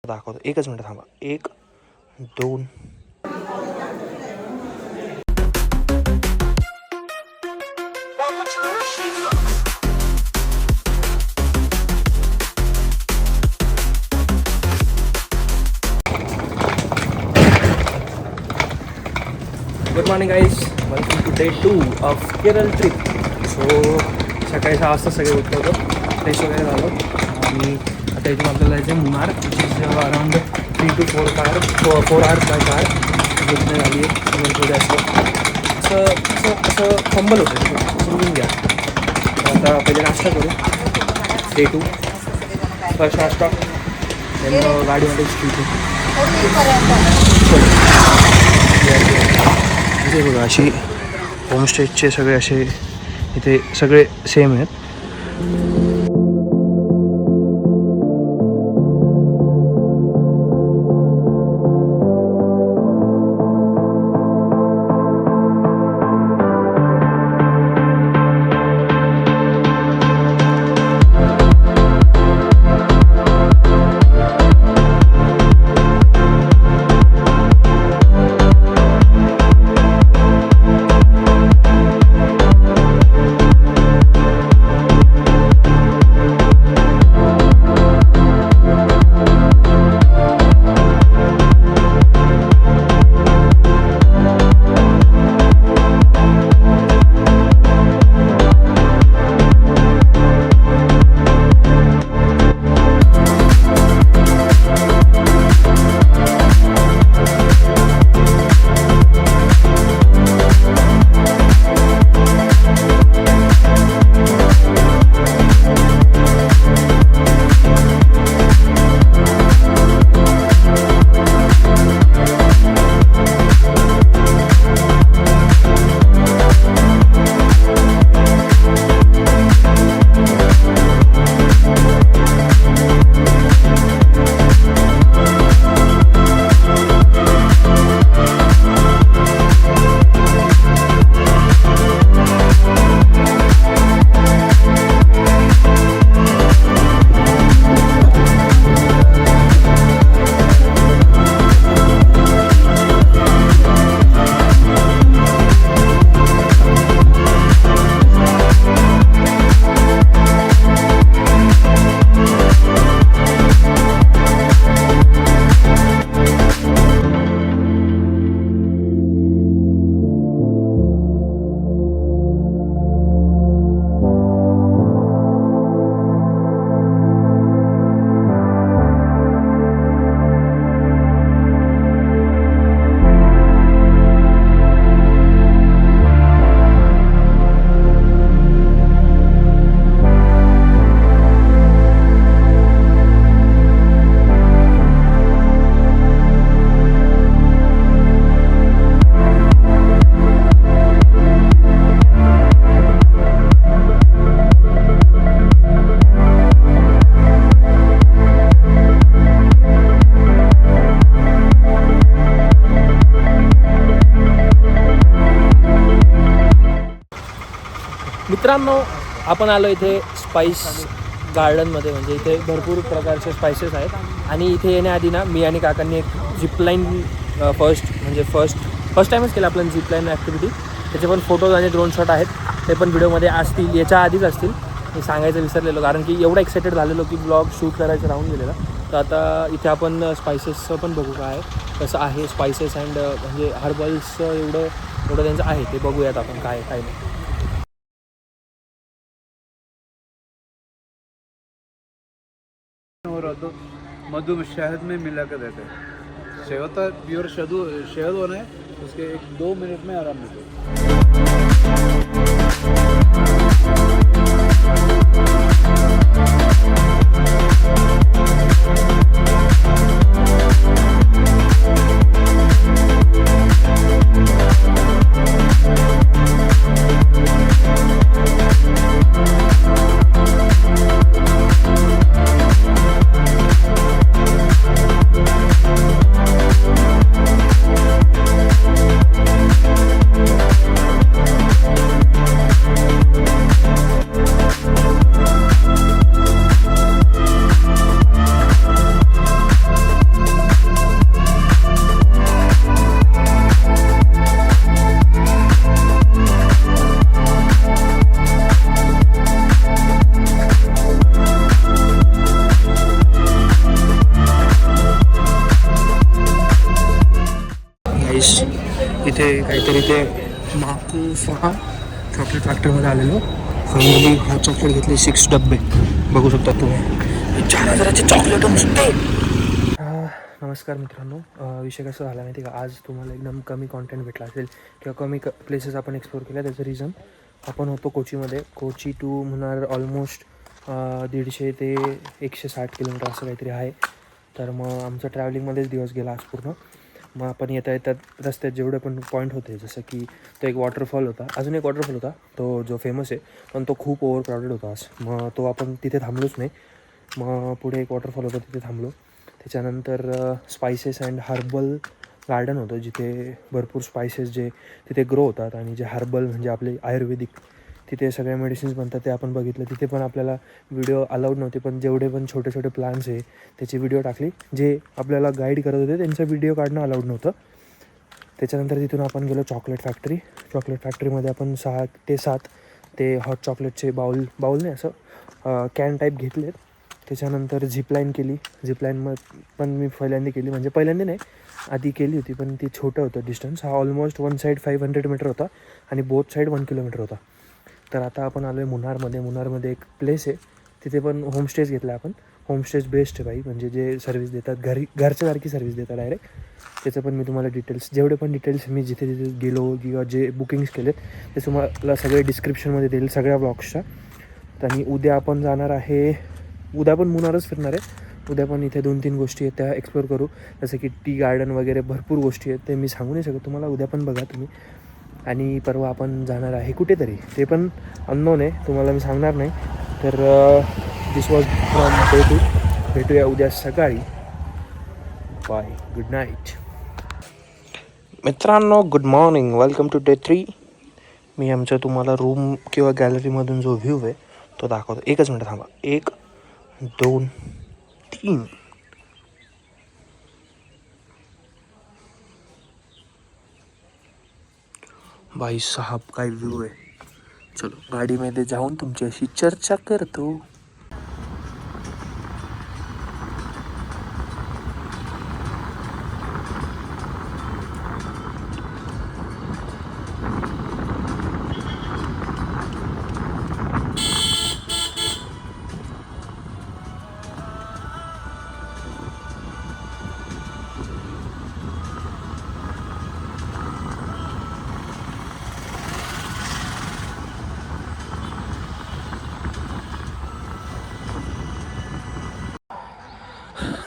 दाखवतो. एकच मिनटं थांबा. 1 2 good morning guys, welcome to day 2 of Kerala trip. So सकाळी 6 वाजता सगळे उठलो होतो, फ्रेश वगैरे झालो आणि आता इथून आपल्याला जायचं आहे Munnar, which is around 3 to 4 hours by car. इथं झाली आहे थोडे असं असं फंबल होतं, समजून घ्या. आता पहिले नाश्ता करू. डे 2 फर्स्ट नाश्ता, गाडीमध्ये इथे बघा अशी होमस्टेचे सगळे असे इथे सगळे सेम आहेत. मित्रांनो, आपण आलो इथे स्पाइस गार्डनमध्ये. म्हणजे इथे भरपूर प्रकारचे स्पायसेस आहेत आणि इथे येण्याआधी ना मी आणि काकांनी एक झिपलाईन फर्स्ट टाईमच केलं आपण झिपलाईन ॲक्टिव्हिटी. त्याचे पण फोटोज आणि ड्रोन शॉट आहेत, ते पण व्हिडिओमध्ये असतील, याच्या आधीच असतील. मी सांगायचं विसरलेलो कारण की एवढं एक्सायटेड झालेलो की ब्लॉग शूट करायचं राहून गेलेलं. तर आता इथे आपण स्पायसेसचं पण बघू काय कसं आहे. स्पायसेस अँड म्हणजे हर्बल्सचं एवढं त्यांचं आहे ते बघूयात आपण काय नाही. हो रहा तो मधु शहद में मिला कर देते हैं. शहद होता है प्योर शहद होना है, उसके 1-2 मिनट में आराम मिलेगा. तर इथे माकुफा चॉकलेट फॅक्टरीमध्ये आलेलो. फायनली हा चॉकलेट घेतले 6 डब्बे. बघू शकता तुम्ही 4,000चे चॉकलेट नुसते. नमस्कार मित्रांनो. विषय कसा झाला माहिती का, आज तुम्हाला एकदम कमी कॉन्टेंट भेटला असेल किंवा कमी प्लेसेस आपण एक्सप्लोर केल्या. त्याचं रिझन आपण होतो कोचीमध्ये. कोची टू मुन्नार ऑलमोस्ट 150 ते 160 किलोमीटर असं काहीतरी आहे. तर मग आमचं ट्रॅव्हलिंगमध्येच दिवस गेला आज पूर्ण. मग आपण येता रस्त्यात जेवढे पण पॉईंट होते, जसं की तो एक वॉटरफॉल होता, अजून एक वॉटरफॉल होता तो जो फेमस आहे, पण तो खूप ओव्हर क्राऊडेड होता आज. मग तो आपण तिथे थांबलोच नाही. मग पुढे एक वॉटरफॉल होता, तिथे थांबलो. त्याच्यानंतर स्पायसेस अँड हर्बल गार्डन होतं, जिथे भरपूर स्पायसेस जे तिथे ग्रो होतात आणि जे हर्बल म्हणजे आपले आयुर्वेदिक तिथे सगळ्या मेडिसिन्स बनतात ते आपण बघितलं. तिथे पण आपल्याला व्हिडिओ अलाउड नव्हते, पण जेवढे पण छोटे छोटे प्लांट्स आहे त्याची व्हिडिओ टाकली. जे आपल्याला गाईड करत होते त्यांचा व्हिडिओ काढणं अलाउड नव्हतं. त्याच्यानंतर तिथून आपण गेलो चॉकलेट फॅक्टरी. चॉकलेट फॅक्टरीमध्ये आपण 6 ते 7 ते हॉट चॉकलेटचे बाऊल नाही असं कॅन टाईप घेतलेत. त्याच्यानंतर झिपलाईन केली. झिपलाईन पण मी पहिल्यांदा केली, म्हणजे पहिल्यांदा नाही आधी केली होती, पण ती छोटं होतं डिस्टन्स. हा ऑलमोस्ट वन साईड 500 मीटर होता आणि बोथ साईड 1 किलोमीटर होता. तर आता आपण आलो आहे मुन्नारमध्ये. मुन्नारमध्ये एक प्लेस आहे, तिथे पण होमस्टेज घेतला आपण. होमस्टेज बेस्ट आहे बाई, म्हणजे जे सर्व्हिस देतात घरच्यासारखी सर्व्हिस देतात डायरेक्ट. त्याचं पण मी तुम्हाला डिटेल्स, जेवढे पण डिटेल्स मी जिथे जिथे गेलो किंवा जे बुकिंग्स केलेत ते तुम्हाला सगळे डिस्क्रिप्शनमध्ये देईल सगळ्या ब्लॉग्सच्या. आणि उद्या आपण जाणार आहे, उद्या पण मुन्नारच फिरणार आहे. उद्या पण इथे 2-3 गोष्टी आहेत त्या एक्सप्लोर करू, जसं की टी गार्डन वगैरे भरपूर गोष्टी आहेत. ते मी सांगू नाही शकत तुम्हाला, उद्या पण बघा तुम्ही. आणि परवा आपण जाणार आहे कुठेतरी, ते पण अननोन आहे, तुम्हाला मी सांगणार नाही. तर दिस वॉज फ्रॉम भेटूया उद्या सकाळी. बाय, गुड नाईट मित्रांनो. Good morning, welcome to day 3. मी आमच्या तुम्हाला रूम किंवा गॅलरीमधून जो व्ह्यू आहे तो दाखवतो. 1 मिनटं थांबा. 1, 2, 3. भाई साहब काय व्ह्यू आहे. चलो गाडीमध्ये जाऊन तुमच्याशी चर्चा करतो.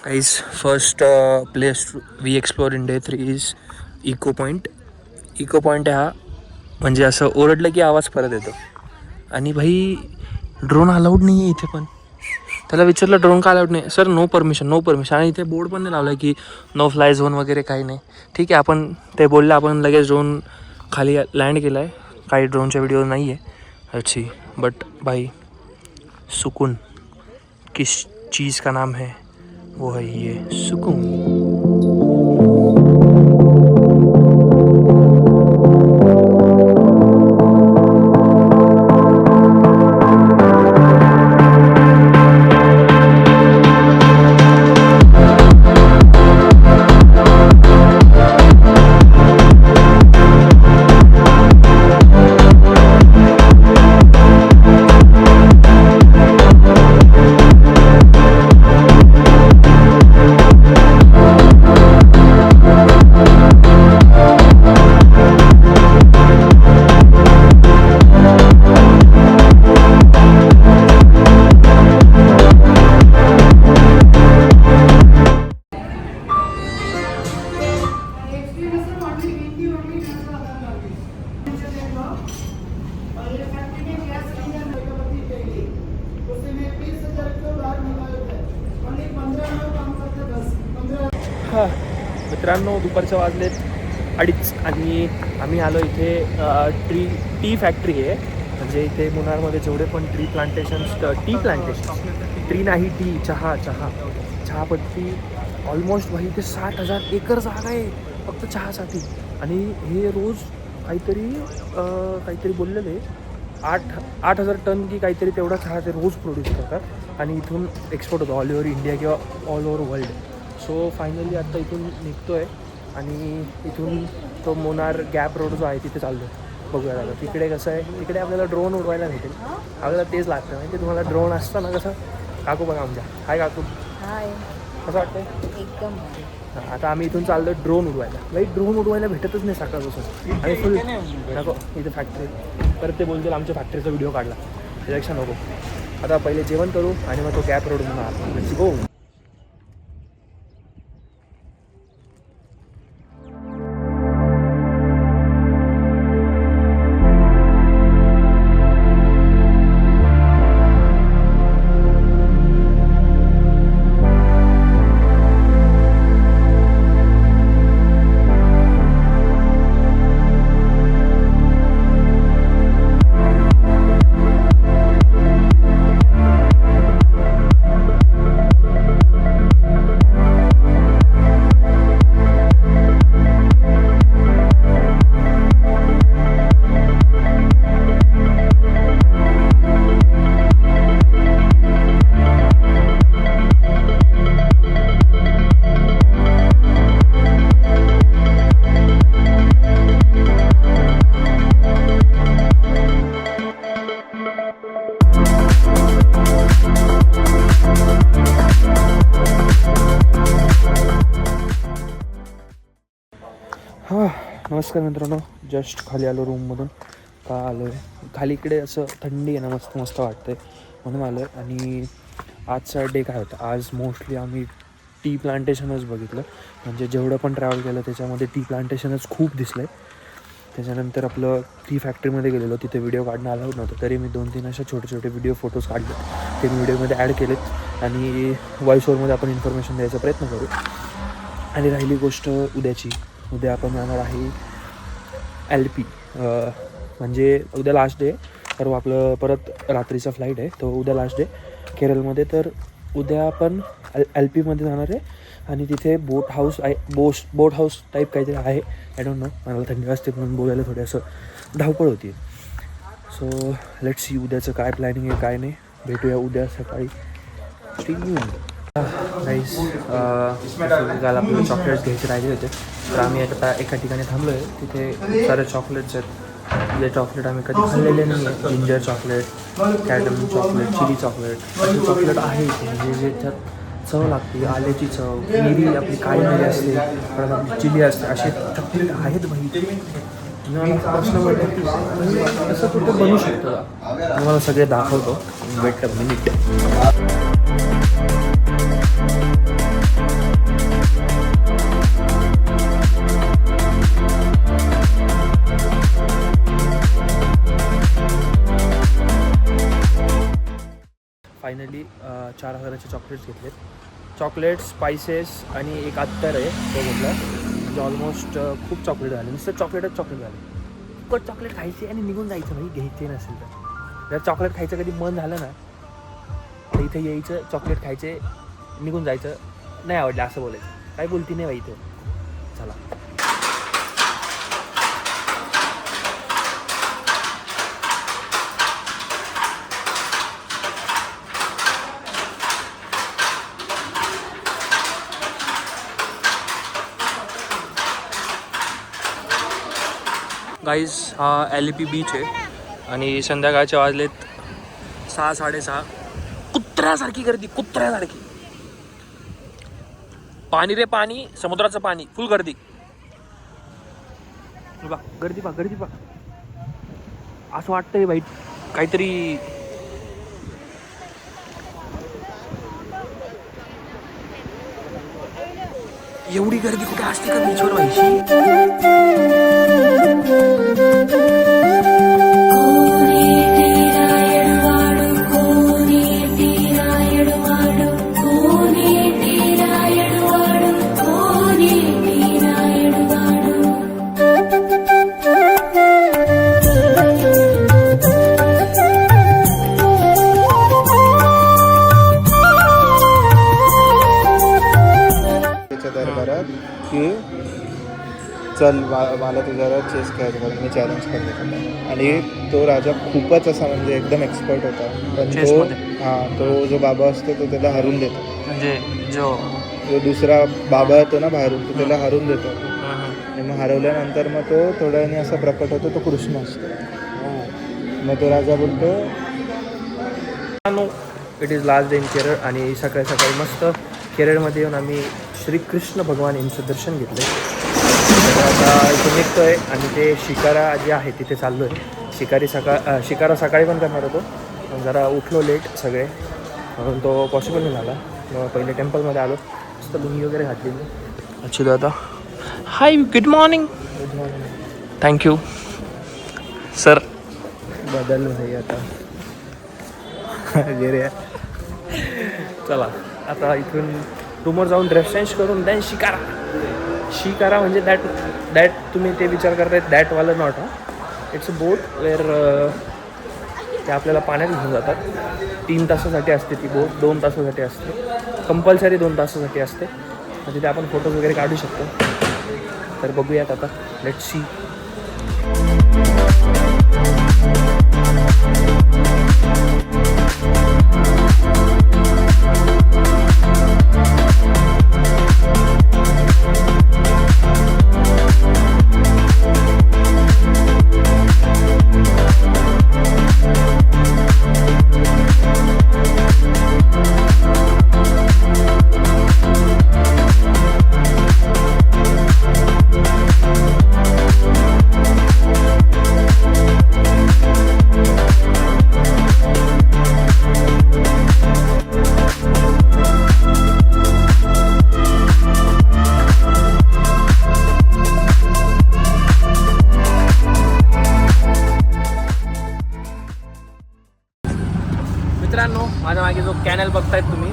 Guys, first place we explore in day 3 is echo point. Echo point हा म्हणजे असं ओरडलं की आवाज परत येतो. आणि भाई ड्रोन अलाउड नाही आहे इथे. पण त्याला विचारलं ड्रोन का अलाउड नाही, सर नो परमिशन. आणि इथे बोर्ड पण नाही लावला आहे की नो फ्लाय झोन वगैरे काही नाही. ठीक आहे, आपण ते बोलले, आपण लगेच ड्रोन खाली लँड केला आहे. काही ड्रोनच्या व्हिडिओ नाही आहे अच्छी, बट भाई सुकून किस चीज़ का नाम है वो है ये सुकून. मित्रांनो, दुपारच्या वाजलेत 2:30 आणि आम्ही आलो इथे. टी फॅक्टरी आहे, म्हणजे इथे मुन्नारमध्ये जेवढे पण टी प्लांटेशन्स ट्री नाही टी, चहापत्ती ऑलमोस्ट भाई इथे 60,000 एकर जागा आहे फक्त चहासाठी. आणि हे रोज काहीतरी बोललेले 8,000 टन की काहीतरी तेवढा चहा ते रोज प्रोड्यूस करतात आणि इथून एक्सपोर्ट होतो ऑल ओव्हर इंडिया किंवा all over world. So finally आत्ता इथून निघतो आहे आणि इथून तो मुन्नार गॅप रोड जो आहे तिथे चाललो बघूया दादा. तिकडे कसं आहे, तिकडे आपल्याला ड्रोन उडवायला भेटेल. आपल्याला तेच लागतं माहिती तुम्हाला. ड्रोन असतं ना कसं. काकू बघा आमच्या. हाय काकू. हाय. कसं वाटतंय? एकदम. आता आम्ही इथून चाललो ड्रोन उडवायला. लाईक ड्रोन उडवायला भेटतच नाही सकाळपासून. आणि फुल नको इथे फॅक्टरी. परत ते बोलतील आमच्या फॅक्टरीचा व्हिडिओ काढला. त्यापेक्षा नको. आता पहिले जेवण करू आणि मग तो गॅप रोड म्हणून लेट्स गो. नमस्कार मित्रांनो. जस्ट खाली आलो रूममधून. का आलो आहे खाली इकडे असं थंडी आहे ना, मस्त मस्त वाटतं म्हणून आलो आहे. आणि आजचा डे काय होता, आज मोस्टली आम्ही टी प्लांटेशनच बघितलं. म्हणजे जेवढं पण ट्रॅव्हल केलं त्याच्यामध्ये टी प्लांटेशनच खूप दिसलं आहे. त्याच्यानंतर आपलं टी फॅक्टरीमध्ये गेलेलो, तिथे व्हिडिओ काढणं अलाउड नव्हतं. तरी मी 2-3 अशा छोटे छोटे व्हिडिओ फोटोज काढले, ते मी व्हिडिओमध्ये ॲड केलेत. आणि व्हॉइस ओव्हरमध्ये आपण इन्फॉर्मेशन द्यायचा प्रयत्न करू. आणि राहिली गोष्ट उद्याची. उद्या आपण जाणार आहे LP. म्हणजे उद्या लास्ट डे. तर आपलं परत रात्रीचा फ्लाईट आहे, तो उद्या लास्ट डे केरळमध्ये. तर उद्या आपण LPमध्ये जाणार आहे. आणि तिथे बोट हाऊस आहे, बोट हाऊस टाईप काहीतरी आहे. I don't know. मला थंडी वाजते म्हणून बोलायला थोडी असं धावपळ होती. सो लेट्स सी उद्याचं काय प्लॅनिंग आहे काय नाही. भेटूया उद्या सकाळी. गाईस काल आपल्याला चॉकलेट्स घ्यायचे राहिले होते. तर आम्ही आता एका ठिकाणी थांबलो आहे. तिथे खूप सारे चॉकलेट्स आहेत. जे चॉकलेट आम्ही कधी खाल्लेले नाही आहे. Ginger chocolate, cardamom chocolate, chili chocolate असे चॉकलेट आहे. म्हणजे ज्याच्यात चव लागते, आल्याची चव, मिरी आपली काळी मिरी असते, परत आपली चिली असते, असे चॉकलेट आहेत भाई. प्रश्न वाटतं की असं कुठं बनवू शकतो. तुम्हाला सगळे दाखवतो. Wait a minute. फायनली 4000चे चॉकलेट्स घेतलेत. चॉकलेट, स्पायसेस आणि एक अत्तर आहे तो घेतला. म्हणजे ऑलमोस्ट खूप चॉकलेट झाले. नुसतं चॉकलेटच चॉकलेट झाले. पण चॉकलेट खायचे आणि निघून जायचं भाई, घ्यायचे नसेल तर. जर चॉकलेट खायचं कधी मन झालं ना तर इथे यायचं, चॉकलेट खायचे, निघून जायचं. नाही आवडलं असं बोलायचं. काय बोलती नाही बाई इथं. चला गाईज. हा LP बीच आहे आणि संध्याकाळचे वाजलेत 6-6:30. कुत्र्यासारखी गर्दी, कुत्र्यासारखी. पाणी रे पाणी, समुद्राचं पाणी, फुल गर्दी. बा गर्दी बा, गर्दी बा. असं वाटतंय बाई काहीतरी. एवढी गर्दी कुठे असते का बीचवर व्हायची. दरबारात की चल मला तुझ्यावर चेस खेळायचं म्हणून मी चॅलेंज करतो. आणि तो राजा खूपच असा म्हणजे एकदम एक्सपर्ट होता. पण तो जो बाबा असतो तो त्याला हरून देतो. म्हणजे जो दुसरा बाबा येतो ना बाहेरून तो त्याला हरून देतो. आणि मग हरवल्यानंतर मग तो थोड्या वेळाने असा प्रकट होतो, तो कृष्ण असतो. मग तो राजा बोलतो it is last day in Kerala आणि सकाळी सकाळी मस्त केरळमध्ये येऊन आम्ही श्रीकृष्ण भगवान यांचं दर्शन घेतलं. आता इथे निघतो आहे आणि ते शिकारा जे आहे तिथे चाललो आहे. शिकारा सकाळी पण करणार होतो, पण जरा उठलो लेट सगळे म्हणून तो पॉसिबल नाही झाला. मग पहिले टेम्पलमध्ये आलो, मस्त लुंगी वगैरे घातली मी. अच्छी दादा, hi, good morning. Good morning. Thank you sir. बदल भाई आता गेरे. चला आता इथून रूमवर जाऊन ड्रेस चेंज करून देन शिकारा म्हणजे दॅट तुम्ही ते विचार करताय दॅटवालं not. It's a boat where ते आपल्याला पाण्यात घेऊन जातात. 3 तासासाठी असते ती बोट, 2 तासासाठी असते, कंपल्सरी 2 तासासाठी असते. म्हणजे तिथे आपण फोटोज वगैरे काढू शकतो. तर बघूयात आता, लेट्स सी. मित्रांनो, माझ्या मागे जो कॅनल बघतायत तुम्ही,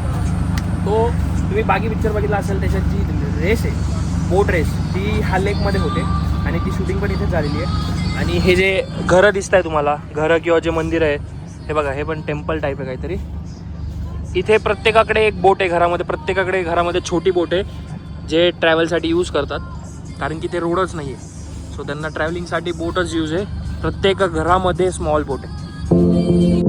तो तुम्ही बागी पिक्चर बघितला असेल, त्याच्यात जी रेस आहे, बोट रेस, ती ह्या लेकमध्ये होते आणि ती शूटिंग पण इथेच झालेली आहे. आणि हे जे घरं दिसत आहे तुम्हाला, घरं किंवा जे मंदिर आहे, हे बघा, हे पण टेम्पल टाईप आहे काहीतरी. इथे प्रत्येकाकडे एक बोट आहे घरामध्ये, प्रत्येकाकडे घरामध्ये छोटी बोट आहे जे ट्रॅव्हलसाठी यूज करतात, कारण की ते रोडच नाही आहे. सो त्यांना ट्रॅव्हलिंगसाठी बोटच यूज आहे. प्रत्येक घरामध्ये स्मॉल बोट आहे.